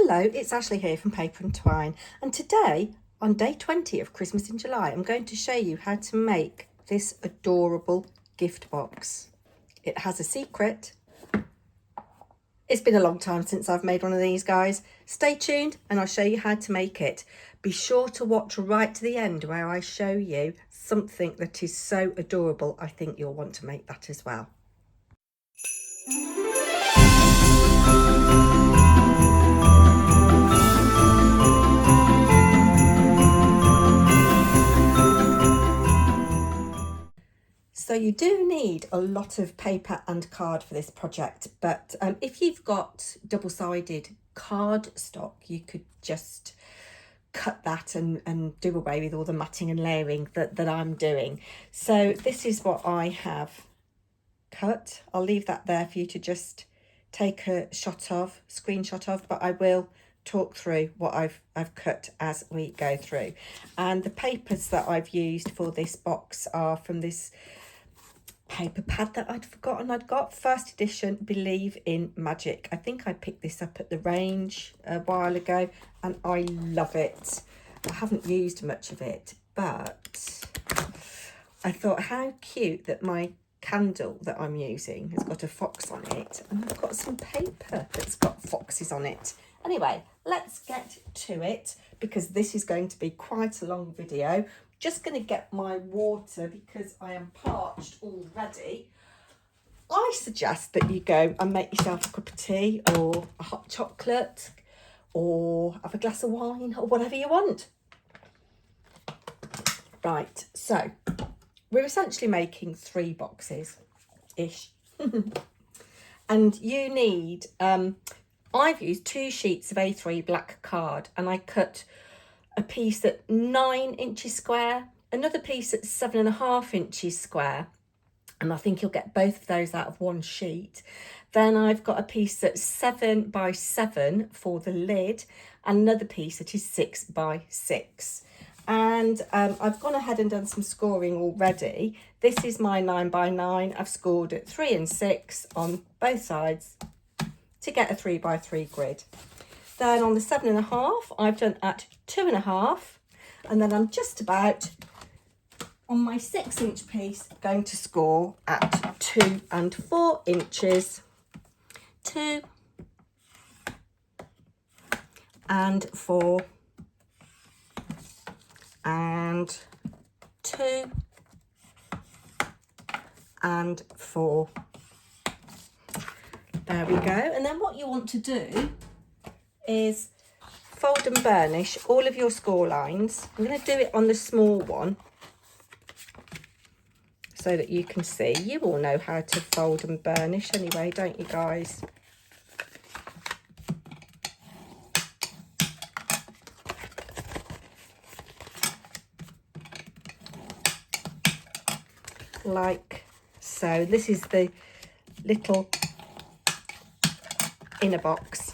Hello, it's Ashley here from Paper&Twine, and today, on day 20 of Christmas in July, I'm going to show you how to make this adorable gift box. It has a secret. It's been a long time since I've made one of these, guys. Stay tuned and I'll show you how to make it. Be sure to watch right to the end where I show you something that is so adorable. I think you'll want to make that as well. So you do need a lot of paper and card for this project, but if you've got double-sided card stock, you could just cut that and do away with all the matting and layering that I'm doing. So this is what I have cut. I'll leave that there for you to just take a screenshot of, but I will talk through what I've cut as we go through. And the papers that I've used for this box are from this paper pad that I'd forgotten I'd got, first edition Believe in Magic. I think I picked this up at the range a while ago and I love it. I haven't used much of it, but I thought how cute that my candle that I'm using has got a fox on it, and I've got some paper that's got foxes on it. Anyway, let's get to it because this is going to be quite a long video. Just going to get my water because I am parched already. I suggest that you go and make yourself a cup of tea or a hot chocolate or have a glass of wine or whatever you want. Right, so we're essentially making 3 boxes-ish. And you need, I've used 2 sheets of A3 black card and I cut a piece at 9 inches square, another piece at 7.5 inches square, and I think you'll get both of those out of one sheet. Then I've got a piece that's 7 by 7 for the lid, and another piece that is 6 by 6. And I've gone ahead and done some scoring already. This is my 9 by 9. I've scored at 3 and 6 on both sides to get a 3 by 3 grid. Then on the 7.5, I've done at 2.5, and then I'm just about on my 6-inch piece going to score at 2 and 4 inches, 2 and 4 and 2 and 4. There we go. And then what you want to do is fold and burnish all of your score lines. I'm going to do it on the small one so that you can see. You all know how to fold and burnish anyway, don't you guys? Like so. This is the little inner box.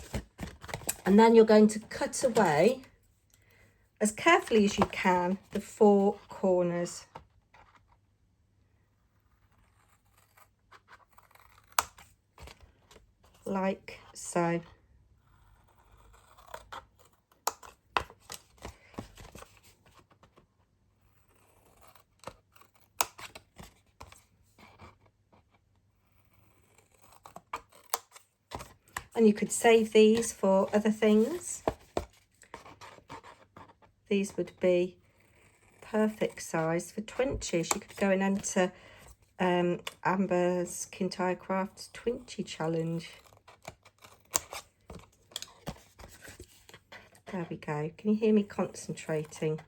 And then you're going to cut away as carefully as you can the 4 corners. Like so. And you could save these for other things. These would be perfect size for twinchies. You could go and enter Amber's Kintyre Crafts Twinchy Challenge. There we go. Can you hear me concentrating?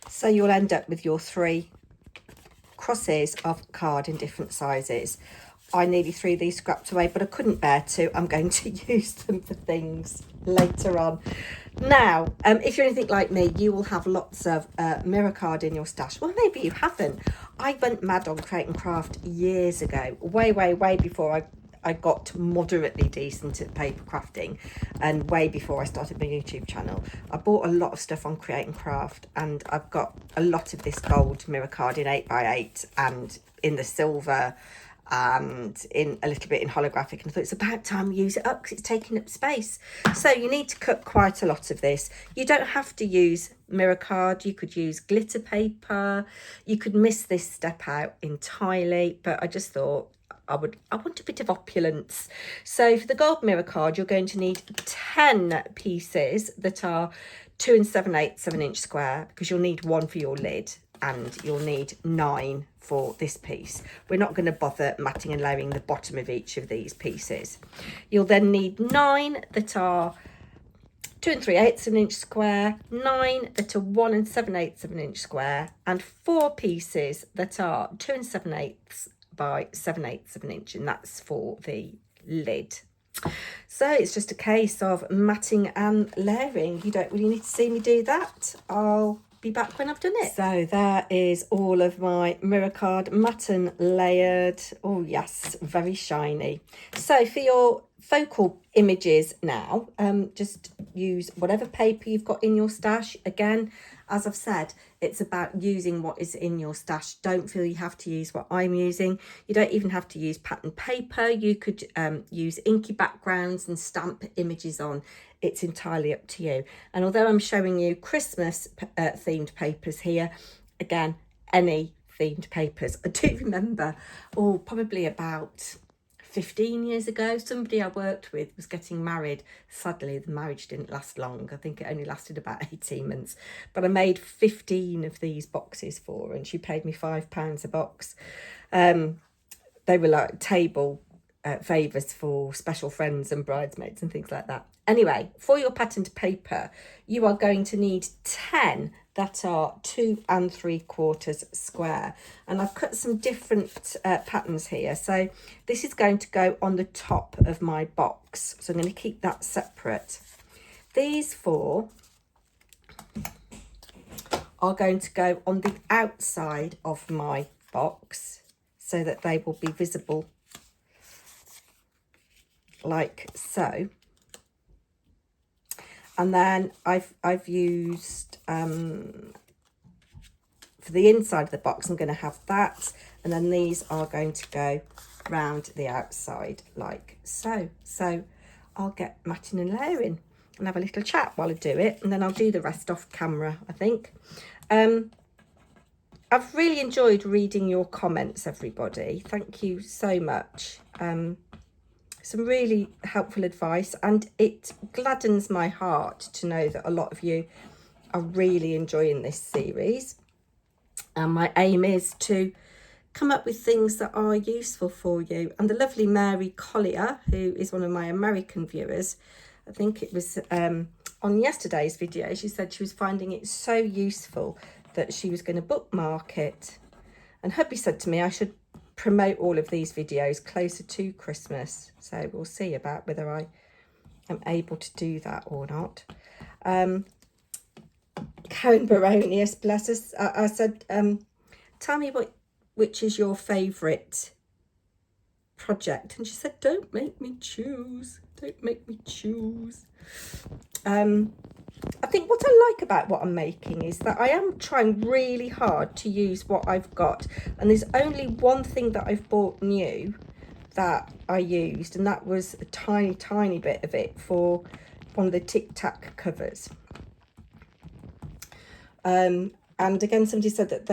So you'll end up with your 3 crosses of card in different sizes. I nearly threw these scraps away, but I couldn't bear to. I'm going to use them for things later on. Now, if you're anything like me, you will have lots of mirror card in your stash. Well, maybe you haven't. I went mad on Create and Craft years ago, way before I got moderately decent at paper crafting, and way before I started my YouTube channel. I bought a lot of stuff on Create and Craft, and I've got a lot of this gold mirror card in 8x8 and in the silver and in a little bit in holographic, and I thought it's about time we use it up because it's taking up space. So you need to cut quite a lot of this. You don't have to use mirror card, you could use glitter paper, you could miss this step out entirely, but I just thought I want a bit of opulence. So for the gold mirror card, you're going to need 10 pieces that are 2 7/8 7-inch square, because you'll need one for your lid, and you'll need 9 for this piece. We're not going to bother matting and layering the bottom of each of these pieces. You'll then need 9 that are 2 3/8 of an inch square, 9 that are 1 7/8 of an inch square, and 4 pieces that are 2 7/8 by 7/8 of an inch, and that's for the lid. So it's just a case of matting and layering. You don't really need to see me do that. I'll be back when I've done it. So there is all of my mirror card matte and layered. Oh yes, very shiny. So for your focal images now, just use whatever paper you've got in your stash. Again, as I've said, it's about using what is in your stash. Don't feel you have to use what I'm using. You don't even have to use pattern paper. You could use inky backgrounds and stamp images on. It's entirely up to you. And although I'm showing you Christmas themed papers here, again, any themed papers. I do remember, probably about 15 years ago, somebody I worked with was getting married. Sadly, the marriage didn't last long. I think it only lasted about 18 months. But I made 15 of these boxes for her, and she paid me £5 a box. They were like table favours for special friends and bridesmaids and things like that. Anyway, for your patterned paper, you are going to need 10 that are 2 3/4 square, and I've cut some different patterns here. So this is going to go on the top of my box, so I'm going to keep that separate. These 4 are going to go on the outside of my box so that they will be visible like so. And then I've used for the inside of the box, I'm going to have that, and then these are going to go round the outside like so. So I'll get matting and layering and have a little chat while I do it, and then I'll do the rest off camera, I think. I've really enjoyed reading your comments, everybody. Thank you so much. Some really helpful advice, and it gladdens my heart to know that a lot of you are really enjoying this series. And my aim is to come up with things that are useful for you. And the lovely Mary Collier, who is one of my American viewers, I think it was on yesterday's video, she said she was finding it so useful that she was going to bookmark it. And hubby said to me I should promote all of these videos closer to Christmas, so we'll see about whether I am able to do that or not. Karen Baronius, bless us, I said, tell me which is your favourite project, and she said, don't make me choose, don't make me choose. I think what I like about what I'm making is that I am trying really hard to use what I've got, and there's only one thing that I've bought new that I used, and that was a tiny bit of it for one of the Tic Tac covers. And again, somebody said that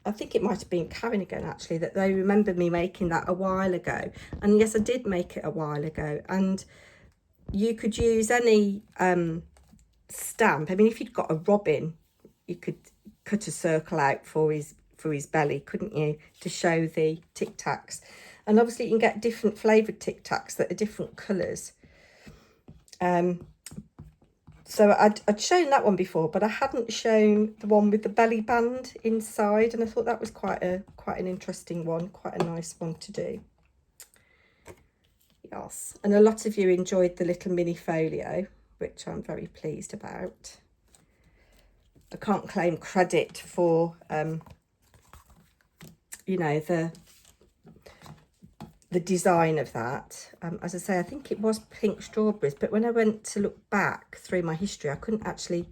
I think it might have been Karen again actually, that they remember me making that a while ago, and yes, I did make it a while ago. And you could use any stamp. I mean, if you'd got a robin, you could cut a circle out for his belly, couldn't you, to show the Tic Tacs. And obviously you can get different flavoured Tic Tacs that are different colours. So I'd shown that one before, but I hadn't shown the one with the belly band inside, and I thought that was quite an interesting one, quite a nice one to do. Yes, and a lot of you enjoyed the little mini folio, which I'm very pleased about. I can't claim credit for, you know, the the design of that. As I say, I think it was pink strawberries, but when I went to look back through my history, I couldn't actually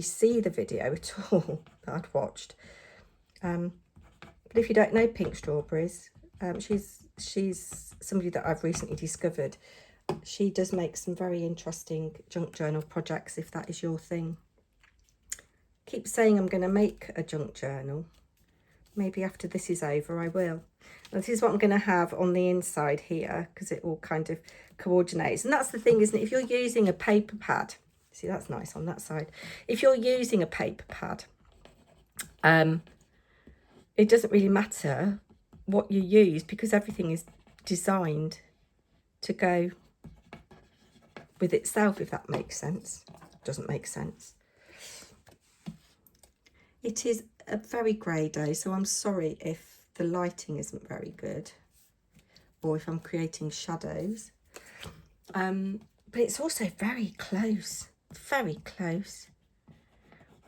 see the video at all that I'd watched. But if you don't know Pink Strawberries, she's somebody that I've recently discovered. She does make some very interesting junk journal projects, if that is your thing. Keep saying I'm going to make a junk journal. Maybe after this is over, I will. And this is what I'm going to have on the inside here, because it all kind of coordinates. And that's the thing, isn't it? If you're using a paper pad, see, that's nice on that side. If you're using a paper pad, it doesn't really matter what you use, because everything is designed to go with itself, if that makes sense. Doesn't make sense. It is a very grey day, so I'm sorry if the lighting isn't very good or if I'm creating shadows. But it's also very close, very close.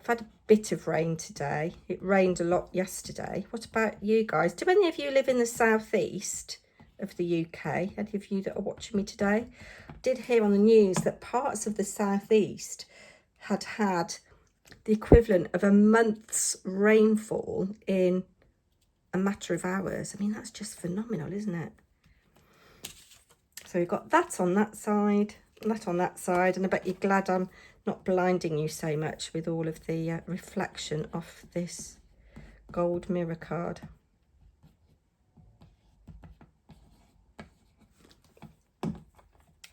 I've had a bit of rain today. It rained a lot yesterday. What about you guys? Do any of you live in the southeast of the UK? Any of you that are watching me today? I did hear on the news that parts of the southeast had the equivalent of a month's rainfall in a matter of hours. I mean, that's just phenomenal, isn't it? So we've got that on that side, that on that side, and I bet you're glad I'm not blinding you so much with all of the reflection off this gold mirror card.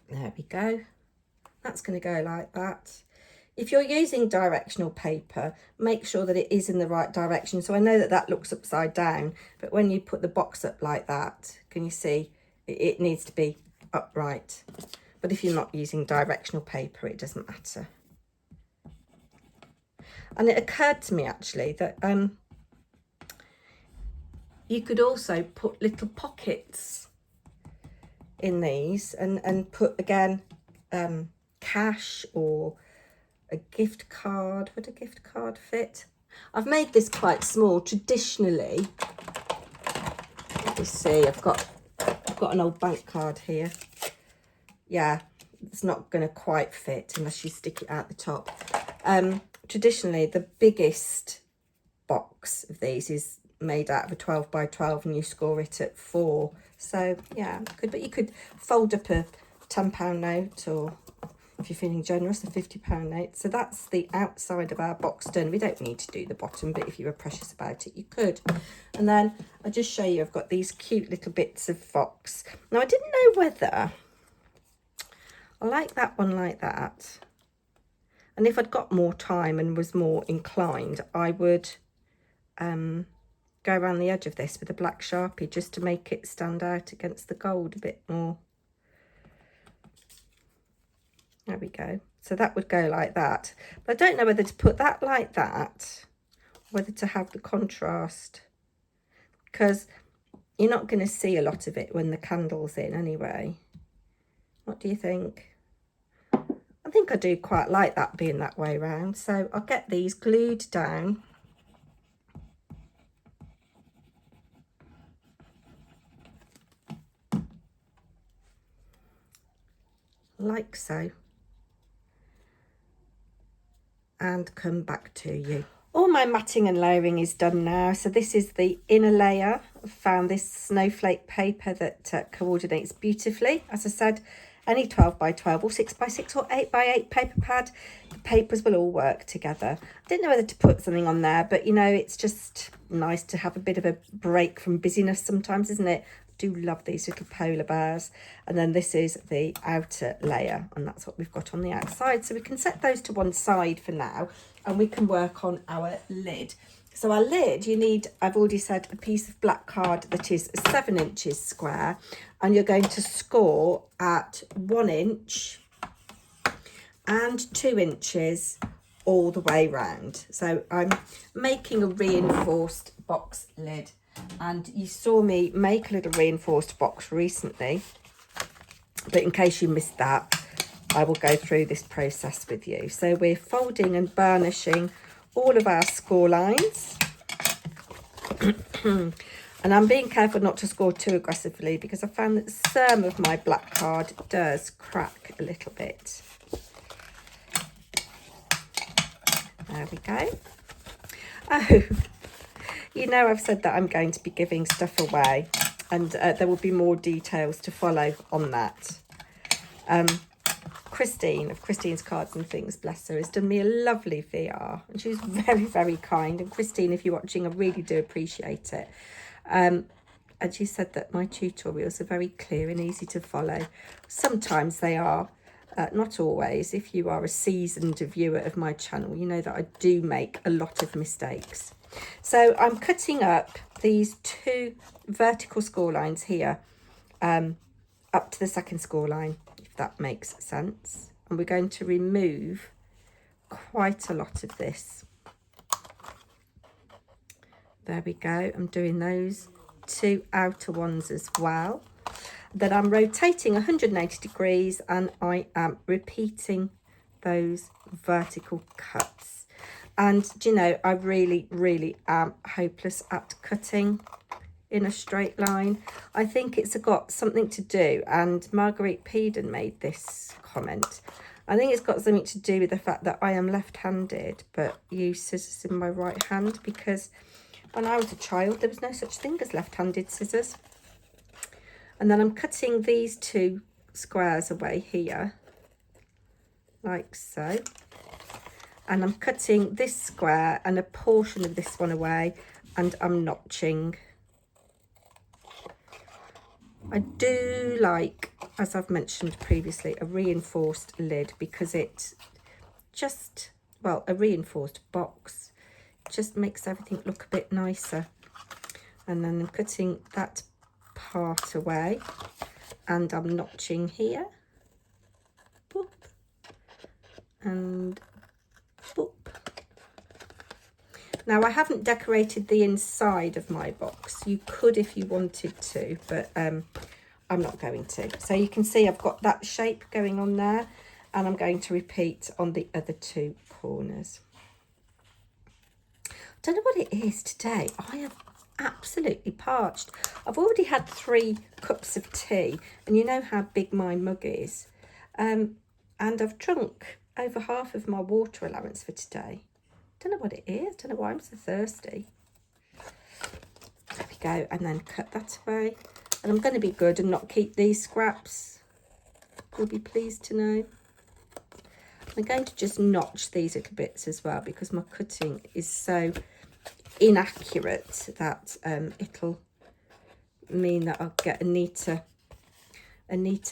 There we go. That's going to go like that. If you're using directional paper, make sure that it is in the right direction. So I know that that looks upside down, but when you put the box up like that, can you see it needs to be upright? But if you're not using directional paper, it doesn't matter. And it occurred to me actually that you could also put little pockets in these and put, again, cash or a gift card. Would a gift card fit? I've made this quite small. Traditionally, let me see, I've got an old bank card here. Yeah, it's not going to quite fit unless you stick it out the top. Traditionally, the biggest box of these is made out of a 12 by 12 and you score it at 4. So yeah, but you could fold up a £10 note, or if you're feeling generous, a £50 note. So that's the outside of our box done. We don't need to do the bottom, but if you were precious about it, you could. And then I'll just show you, I've got these cute little bits of fox. Now, I didn't know whether I like that one like that. And if I'd got more time and was more inclined, I would go around the edge of this with a black Sharpie just to make it stand out against the gold a bit more. There we go. So that would go like that. But I don't know whether to put that like that, whether to have the contrast, because you're not going to see a lot of it when the candle's in anyway. What do you think? I think I do quite like that being that way round. So I'll get these glued down. Like so. And come back to you. All my matting and layering is done now. So this is the inner layer. I found this snowflake paper that coordinates beautifully. As I said, any 12 by 12 or 6 by 6 or 8 by 8 paper pad, the papers will all work together. I didn't know whether to put something on there, but you know, it's just nice to have a bit of a break from busyness sometimes, isn't it? I do love these little polar bears. And then this is the outer layer, and that's what we've got on the outside. So we can set those to one side for now, and we can work on our lid. So our lid, you need, I've already said, a piece of black card that is 7 inches square, and you're going to score at 1 inch and 2 inches all the way round. So I'm making a reinforced box lid, and you saw me make a little reinforced box recently, but in case you missed that, I will go through this process with you. So we're folding and burnishing all of our score lines. And I'm being careful not to score too aggressively because I found that some of my black card does crack a little bit. There we go. Oh, you know, I've said that I'm going to be giving stuff away, and there will be more details to follow on that. Christine of Christine's Cards and Things, bless her, has done me a lovely VR, and she's very, very kind. And Christine, if you're watching, I really do appreciate it. And she said that my tutorials are very clear and easy to follow. Sometimes they are, not always. If you are a seasoned viewer of my channel, you know that I do make a lot of mistakes. So I'm cutting up these 2 vertical score lines here, up to the second score line, if that makes sense. And we're going to remove quite a lot of this. There we go. I'm doing those 2 outer ones as well. Then I'm rotating 180 degrees and I am repeating those vertical cuts. And do you know, I really, really am hopeless at cutting in a straight line. I think it's got something to do, and Marguerite Peden made this comment. I think it's got something to do with the fact that I am left-handed but use scissors in my right hand, because when I was a child there was no such thing as left-handed scissors. And then I'm cutting these 2 squares away here, like so. And I'm cutting this square and a portion of this one away, and I'm notching. I do like, as I've mentioned previously, a reinforced lid, because it just, well, a reinforced box just makes everything look a bit nicer. And then I'm cutting that part away and I'm notching here. Boop. And boop. Now, I haven't decorated the inside of my box. You could if you wanted to, but I'm not going to. So you can see I've got that shape going on there, and I'm going to repeat on the other 2 corners. Don't know what it is today. I am absolutely parched. I've already had 3 cups of tea, and you know how big my mug is. And I've drunk over half of my water allowance for today. Don't know what it is. Don't know why I'm so thirsty. There we go. And then cut that away. And I'm going to be good and not keep these scraps. You'll be pleased to know. I'm going to just notch these little bits as well, because my cutting is so inaccurate that it'll mean that I'll get a neater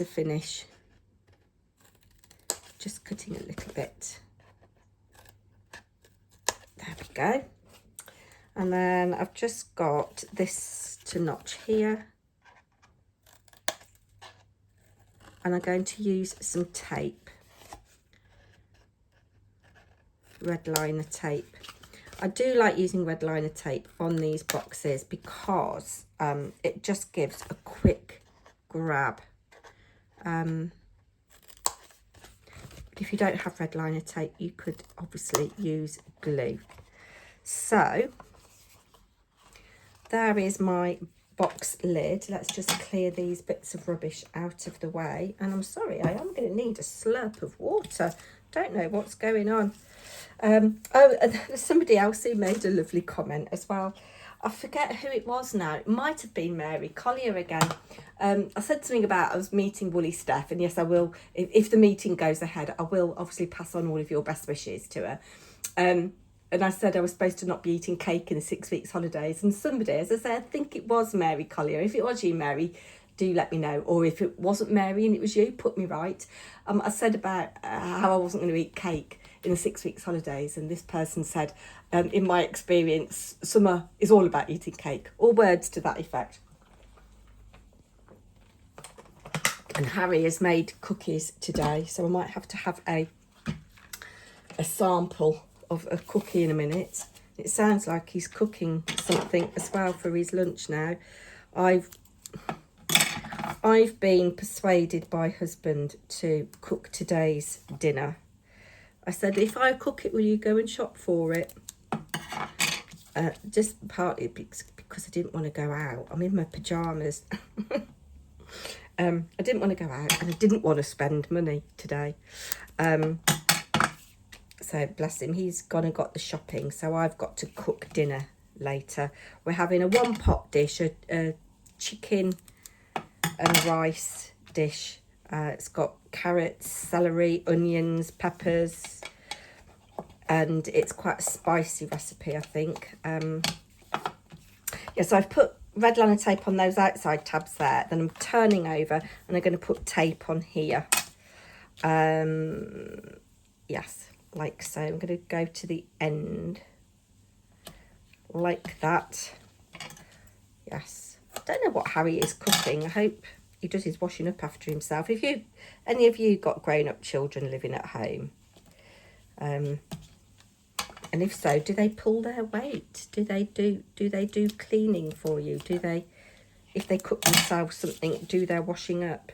finish. Just cutting a little bit. There we go. And then I've just got this to notch here. And I'm going to use some tape. Red liner tape. I do like using red liner tape on these boxes because it just gives a quick grab. But if you don't have red liner tape, you could obviously use glue. So there is my box lid. Let's just clear these bits of rubbish out of the way. And I'm sorry, I am going to need a slurp of water. Don't know what's going on. Oh, there's somebody else who made a lovely comment as well. I forget who it was now. It might have been Mary Collier again. I said something about I was meeting Woolly Steph, and yes, I will. If the meeting goes ahead, I will obviously pass on all of your best wishes to her. And I said I was supposed to not be eating cake in the 6 weeks holidays. And somebody, as I said, I think it was Mary Collier. If it was you, Mary, do let me know. Or if it wasn't Mary and it was you, put me right. I said about how I wasn't going to eat cake in the 6 weeks holidays, and this person said, in my experience, summer is all about eating cake, or words to that effect. And Harry has made cookies today, so I might have to have a sample of a cookie in a minute. It sounds like he's cooking something as well for his lunch now. I've been persuaded by husband to cook today's dinner. I said, if I cook it, will you go and shop for it? just partly because I didn't want to go out. I'm in my pyjamas. I didn't want to go out and I didn't want to spend money today. So bless him, he's gone and got the shopping, so I've got to cook dinner later. We're having a one pot dish, a chicken and rice dish. It's got carrots, celery, onions, peppers, and it's quite a spicy recipe, I think. Yeah, so I've put red liner tape on those outside tabs there. Then I'm turning over and I'm going to put tape on here. Yes, like so. I'm going to go to the end like that. Yes. I don't know what Harry is cooking. I hope he does his washing up after himself. If any of you got grown-up children living at home, and if so, do they pull their weight? Do they do cleaning for you? If they cook themselves something, do their washing up?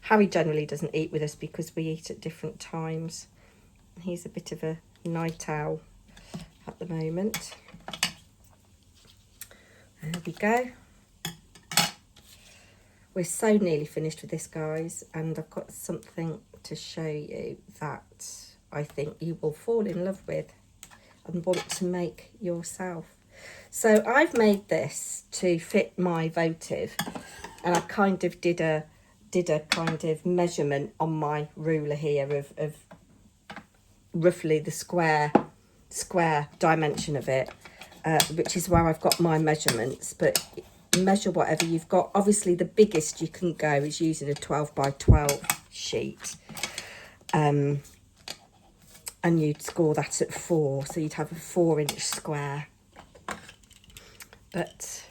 Harry generally doesn't eat with us because we eat at different times. He's a bit of a night owl at the moment. There we go. We're so nearly finished with this, guys, and I've got something to show you that I think you will fall in love with and want to make yourself. So I've made this to fit my votive, and I kind of did a kind of measurement on my ruler here of roughly the square dimension of it, which is where I've got my measurements. But measure whatever you've got. Obviously the biggest you can go is using a 12 by 12 sheet, and you'd score that at 4, so you'd have a 4-inch square. But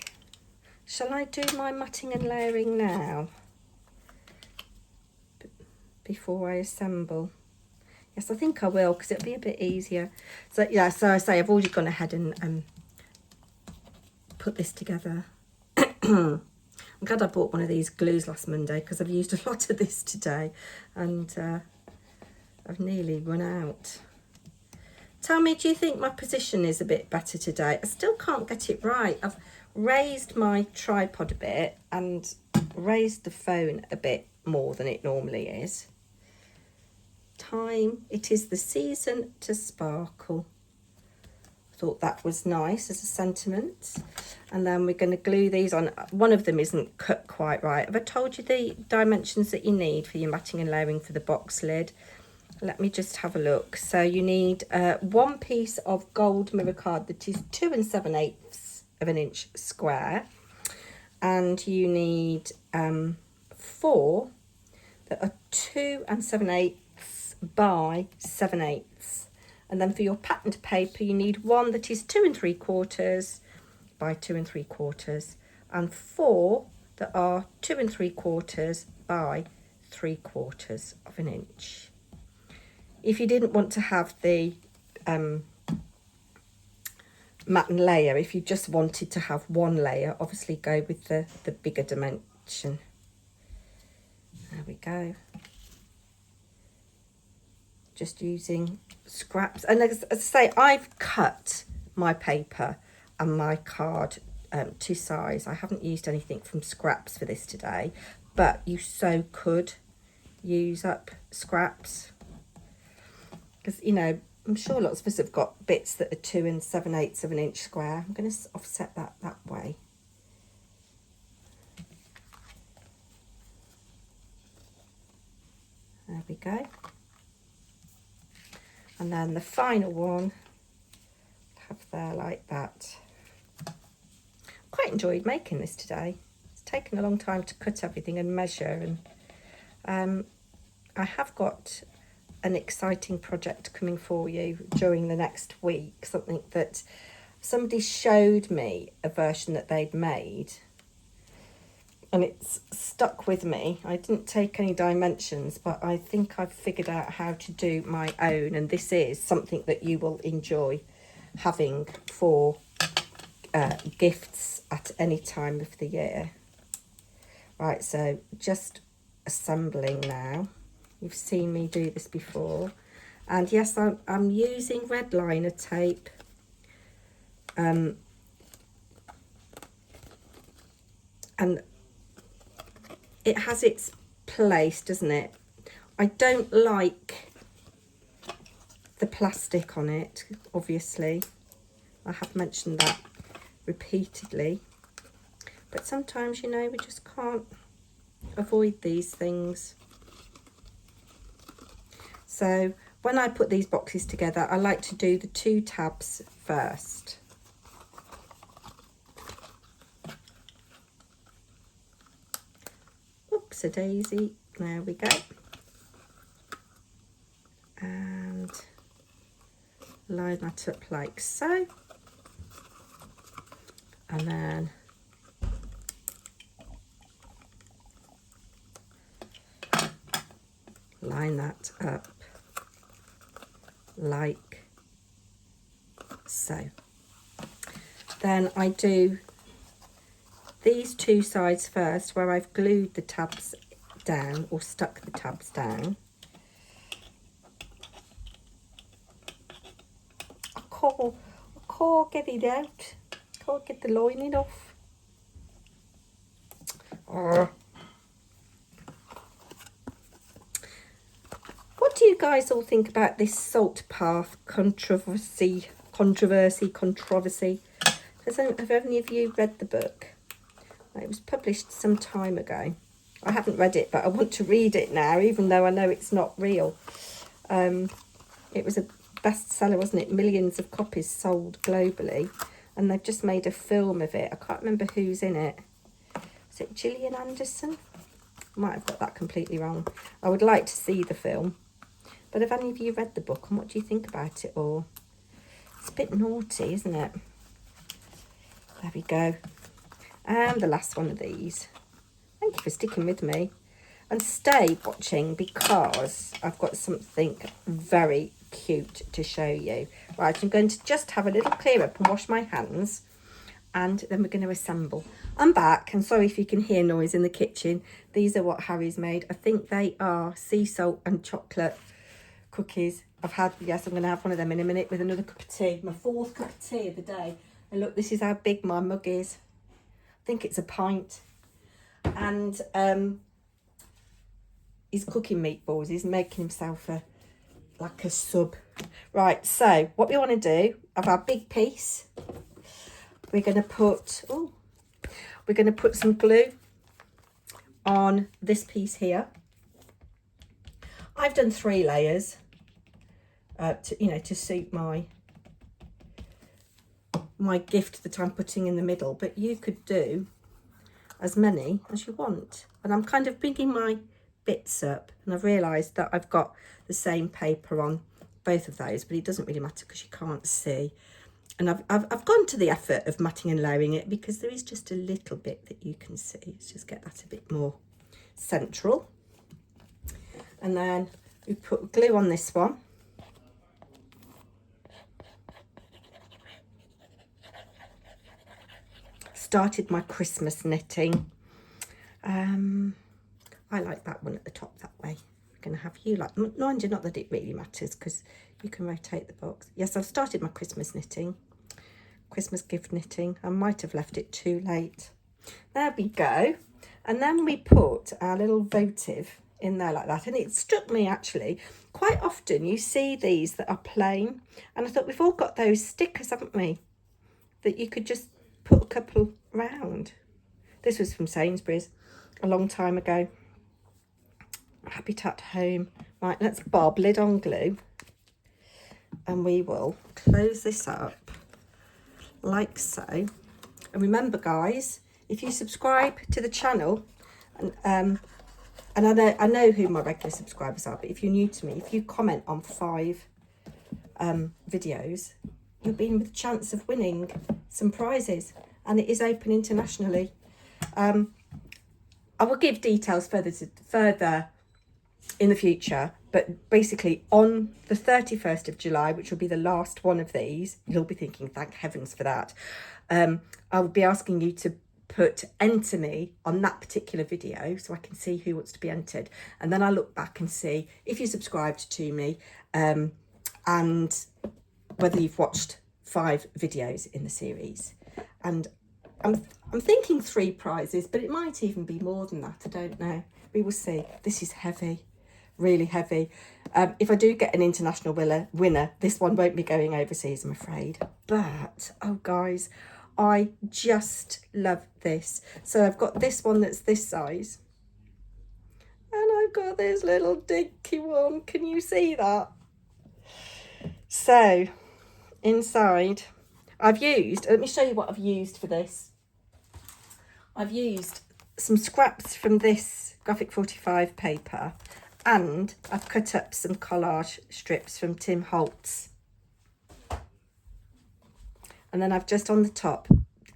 shall I do my matting and layering now before I assemble? Yes, I think I will, because it'll be a bit easier. So yeah, so I say I've already gone ahead and put this together. I'm glad I bought one of these glues last Monday, because I've used a lot of this today, and I've nearly run out. Tell me, do you think my position is a bit better today? I still can't get it right. I've raised my tripod a bit and raised the phone a bit more than it normally is. Time, it is the season to sparkle. Thought that was nice as a sentiment. And then we're going to glue these on. One of them isn't cut quite right. Have I told you the dimensions that you need for your matting and layering for the box lid? Let me just have a look. So you need 1 piece of gold mirror card that is 2 7/8 of an inch square, and you need 4 that are 2 7/8 by 7/8. And then for your patterned paper, you need 1 that is 2 3/4 by 2 3/4, and 4 that are 2 3/4 by 3/4 of an inch. If you didn't want to have the mat and layer, if you just wanted to have 1 layer, obviously go with the bigger dimension. There we go. Just using scraps, and as I say, I've cut my paper and my card to size. I haven't used anything from scraps for this today, but you so could use up scraps, because you know, I'm sure lots of us have got bits that are 2 7/8 of an inch square. I'm going to offset that way. There we go. And then the final one, have there like that. Quite enjoyed making this today. It's taken a long time to cut everything and measure, and I have got an exciting project coming for you during the next week. Something that somebody showed me, a version that they'd made, and it's stuck with me. I didn't take any dimensions, but I think I've figured out how to do my own, and this is something that you will enjoy having for gifts at any time of the year. Right, so just assembling now. You've seen me do this before, and yes, I'm using red liner tape And it has its place, doesn't it? I don't like the plastic on it, obviously. I have mentioned that repeatedly. But sometimes, you know, we just can't avoid these things. So when I put these boxes together, I like to do the 2 tabs first. Oops-a-daisy. There we go. And line that up like so. And then line that up like so. Then I do these 2 sides first, where I've glued the tabs down or stuck the tabs down. I can't get it out. Can't get the lining off. What do you guys all think about this salt path controversy? Have any of you read the book? It was published some time ago. I haven't read it, but I want to read it now, even though I know it's not real. It was a bestseller, wasn't it? Millions of copies sold globally, and they've just made a film of it. I can't remember who's in it. Is it Gillian Anderson? Might have got that completely wrong. I would like to see the film. But have any of you read the book, and what do you think about it all? It's a bit naughty, isn't it? There we go. And the last one of these. Thank you for sticking with me. And stay watching, because I've got something very cute to show you. Right, I'm going to just have a little clear up and wash my hands, and then we're going to assemble. I'm back, and sorry if you can hear noise in the kitchen. These are what Harry's made. I think they are sea salt and chocolate cookies. Yes, I'm going to have one of them in a minute with another cup of tea. My 4th cup of tea of the day. And look, this is how big my mug is. I think it's a pint. And he's cooking meatballs. He's making himself like a sub. Right, so what we want to do, of our big piece, we're going to put some glue on this piece here. I've done 3 layers to suit my gift that I'm putting in the middle, but you could do as many as you want. And I'm kind of bringing my bits up, and I've realised that I've got the same paper on both of those, but it doesn't really matter because you can't see. And I've gone to the effort of matting and layering it, because there is just a little bit that you can see. Let's just get that a bit more central. And then we put glue on this one. Started my Christmas knitting. I like that one at the top that way. I'm going to have you like, mind you, not that it really matters because you can rotate the box. Yes, I've started my Christmas knitting, Christmas gift knitting. I might have left it too late. There we go. And then we put our little votive in there like that. And it struck me, actually, quite often you see these that are plain. And I thought, we've all got those stickers, haven't we? That you could just put a couple round. This was from Sainsbury's a long time ago. Habitat Home. Right, let's bob lid on glue. And we will close this up like so. And remember, guys, if you subscribe to the channel, and I know who my regular subscribers are, but if you're new to me, if you comment on 5 videos, you'll be in with a chance of winning some prizes, and it is open internationally. I will give details further in the future, but basically on the 31st of July, which will be the last one of these, you'll be thinking, thank heavens for that. I'll be asking you to put enter me on that particular video so I can see who wants to be entered, and then I'll look back and see if you subscribed to me and whether you've watched 5 videos in the series, and I'm thinking 3 prizes, but it might even be more than that. I don't know. We will see. This is heavy, really heavy. If I do get an international winner, this one won't be going overseas, I'm afraid. But, oh guys, I just love this. So I've got this one that's this size. And I've got this little dinky one. Can you see that? So, inside, let me show you what I've used for this. I've used some scraps from this Graphic 45 paper, and I've cut up some collage strips from Tim Holtz. And then I've just on the top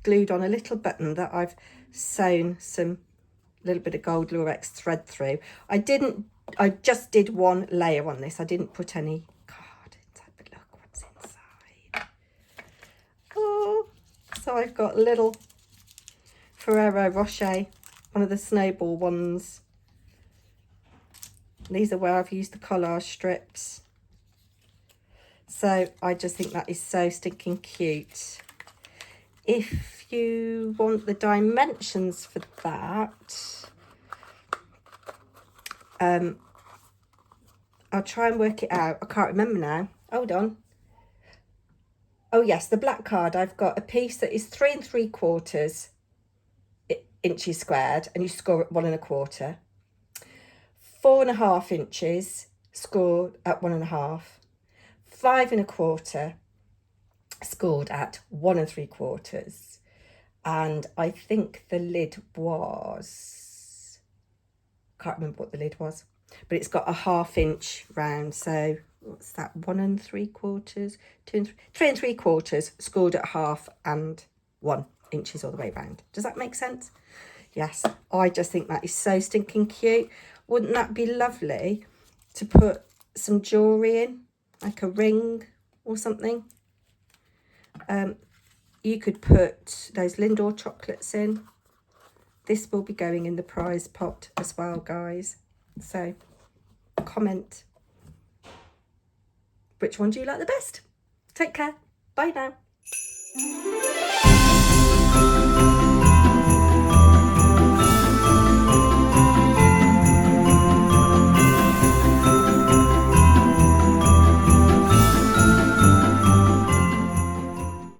glued on a little button that I've sewn some little bit of gold lurex thread through. I just did 1 layer on this. I didn't put any card inside, but look what's inside. Oh, so I've got little Ferrero Rocher, one of the snowball ones. These are where I've used the collage strips. So I just think that is so stinking cute. If you want the dimensions for that, I'll try and work it out. I can't remember now. Hold on. Oh yes, the black card, I've got a piece that is 3 3/4 inches squared, and you score at 1 1/4. 4 1/2 inches scored at 1 1/2. 5 1/4 scored at 1 3/4. And I think the lid was, can't remember what the lid was, but it's got a 1/2 inch round. So what's that? 1 3/4, 3 3/4 scored at 1/2 and 1 inches all the way around. Does that make sense? Yes, I just think that is so stinking cute. Wouldn't that be lovely to put some jewellery in, like a ring or something? You could put those Lindor chocolates in. This will be going in the prize pot as well, guys. So comment which one do you like the best. Take care. Bye now.